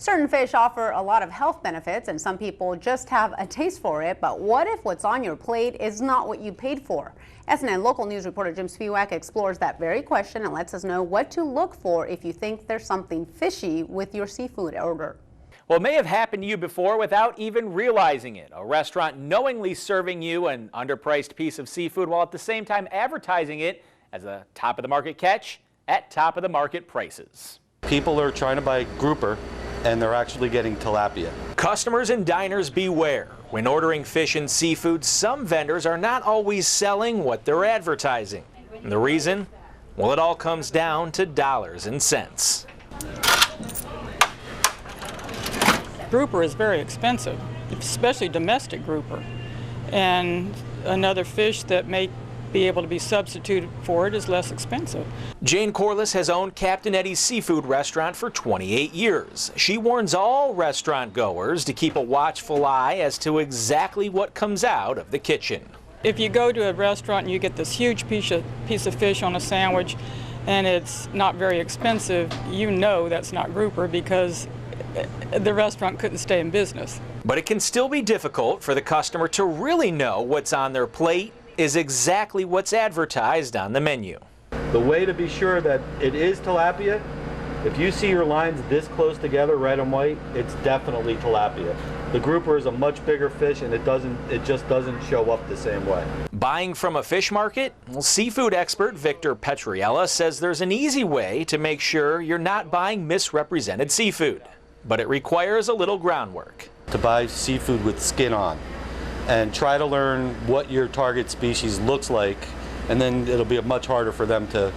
Certain fish offer a lot of health benefits and some people just have a taste for it, but what if what's on your plate is not what you paid for? SNN Local News reporter Jim Spiewak explores that very question and lets us know what to look for if you think there's something fishy with your seafood order. Well, it may have happened to you before without even realizing it. A restaurant knowingly serving you an underpriced piece of seafood while at the same time advertising it as a top-of-the-market catch at top-of-the-market prices. People are trying to buy grouper and they're actually getting tilapia. Customers and diners beware. When ordering fish and seafood, some vendors are not always selling what they're advertising. And the reason? Well, it all comes down to dollars and cents. Grouper is very expensive, especially domestic grouper. And another fish that may be able to be substituted for it is less expensive. Jane Corliss has owned Captain Eddie's Seafood Restaurant for 28 years. She warns all restaurant goers to keep a watchful eye as to exactly what comes out of the kitchen. If you go to a restaurant and you get this huge piece of fish on a sandwich and it's not very expensive, you know that's not grouper because the restaurant couldn't stay in business. But it can still be difficult for the customer to really know what's on their plate is exactly what's advertised on the menu. The way to be sure that it is tilapia, if you see your lines this close together, red and white, it's definitely tilapia. The grouper is a much bigger fish and it just doesn't show up the same way. Buying from a fish market? Well, seafood expert Victor Petriella says there's an easy way to make sure you're not buying misrepresented seafood, but it requires a little groundwork. To buy seafood with skin on and try to learn what your target species looks like, and then it'll be much harder for them to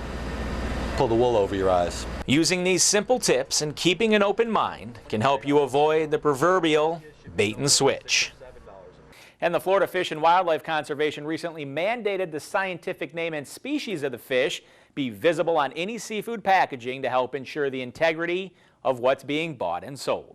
pull the wool over your eyes. Using these simple tips and keeping an open mind can help you avoid the proverbial bait and switch. And the Florida Fish and Wildlife Conservation recently mandated the scientific name and species of the fish be visible on any seafood packaging to help ensure the integrity of what's being bought and sold.